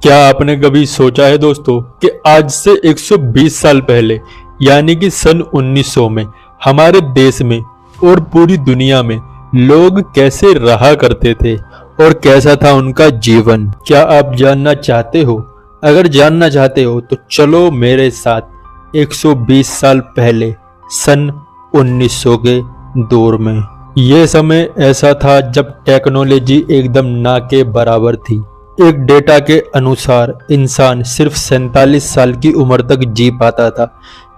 क्या आपने कभी सोचा है दोस्तों कि आज से 120 साल पहले यानी कि सन 1900 में हमारे देश में और पूरी दुनिया में लोग कैसे रहा करते थे और कैसा था उनका जीवन। क्या आप जानना चाहते हो? अगर जानना चाहते हो तो चलो मेरे साथ 120 साल पहले सन 1900 के दौर में। यह समय ऐसा था जब टेक्नोलॉजी एकदम ना के बराबर थी। एक डेटा के अनुसार इंसान सिर्फ 47 साल की उम्र तक जी पाता था,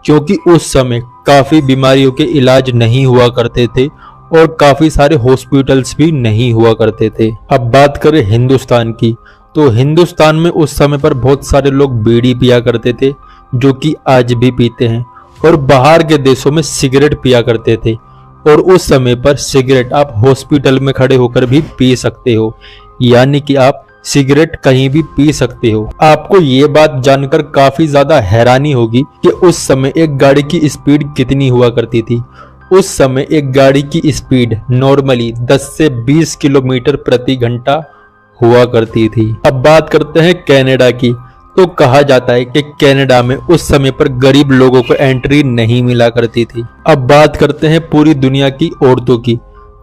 क्योंकि उस समय काफी बीमारियों के इलाज नहीं हुआ करते थे और काफी सारे हॉस्पिटल्स भी नहीं हुआ करते थे। अब बात करें हिंदुस्तान की, तो हिंदुस्तान में उस समय पर बहुत सारे लोग बीड़ी पिया करते थे, जो कि आज भी पीते हैं, और बाहर के देशों में सिगरेट पिया करते थे। और उस समय पर सिगरेट आप हॉस्पिटल में खड़े होकर भी पी सकते हो, यानी कि आप सिगरेट कहीं भी पी सकते हो। आपको ये बात जानकर काफी ज्यादा हैरानी होगी कि उस समय एक गाड़ी की स्पीड कितनी हुआ करती थी। उस समय एक गाड़ी की स्पीड नॉर्मली 10 से 20 किलोमीटर प्रति घंटा हुआ करती थी। अब बात करते हैं कनाडा की, तो कहा जाता है कि कनाडा में उस समय पर गरीब लोगों को एंट्री नहीं मिला करती थी। अब बात करते हैं पूरी दुनिया की औरतों की,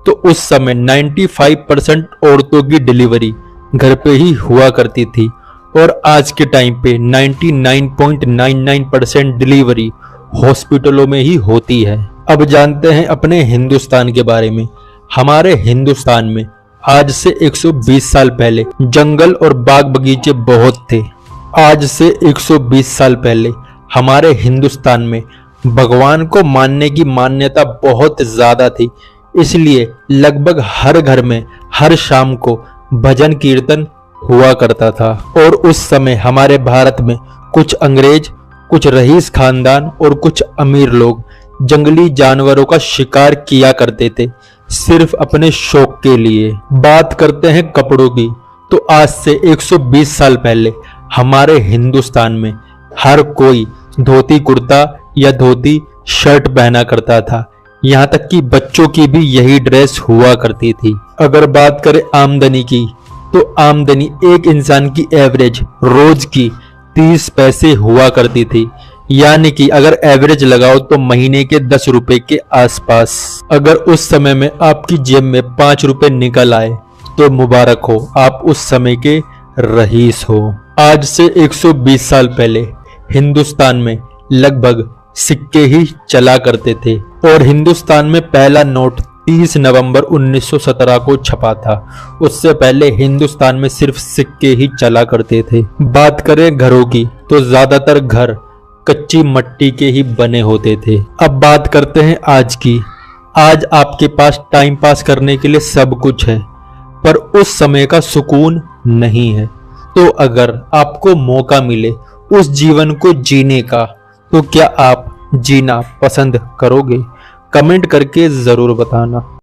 तो उस समय 95% औरतों की डिलीवरी घर पे ही हुआ करती थी, और आज के टाइम पे 99.99% डिलीवरी हॉस्पिटलों में ही होती है। अब जानते हैं अपने हिंदुस्तान के बारे में। हमारे हिंदुस्तान में आज से 120 साल पहले जंगल और बाग बगीचे बहुत थे। आज से 120 साल पहले हमारे हिंदुस्तान में भगवान को मानने की मान्यता बहुत ज्यादा थी, इसलिए लगभग हर घर में हर शाम को भजन कीर्तन हुआ करता था। और उस समय हमारे भारत में कुछ अंग्रेज, कुछ रईस खानदान और कुछ अमीर लोग जंगली जानवरों का शिकार किया करते थे, सिर्फ अपने शौक के लिए। बात करते हैं कपड़ों की, तो आज से 120 साल पहले हमारे हिंदुस्तान में हर कोई धोती कुर्ता या धोती शर्ट पहना करता था, यहाँ तक कि बच्चों की भी यही ड्रेस हुआ करती थी। अगर बात करें आमदनी की, तो आमदनी एक इंसान की एवरेज रोज की 30 पैसे हुआ करती थी, यानी कि अगर एवरेज लगाओ तो महीने के 10 रुपए के आसपास। अगर उस समय में आपकी जेब में 5 रुपए निकल आए तो मुबारक हो, आप उस समय के रईस हो। आज से 120 साल पहले हिंदुस्तान में लगभग सिक्के ही चला करते थे, और हिंदुस्तान में पहला नोट 30 नवंबर 1917 को छपा था। उससे पहले हिंदुस्तान में सिर्फ सिक्के ही चला करते थे। बात करें घरों की, तो ज्यादातर घर कच्ची मट्टी के ही बने होते थे। अब बात करते हैं आज की। आज आपके पास टाइम पास करने के लिए सब कुछ है, पर उस समय का सुकून नहीं है। तो अगर आपको मौका मिले उस जीवन को जीने का, तो क्या आप जीना पसंद करोगे? कमेंट करके जरूर बताना।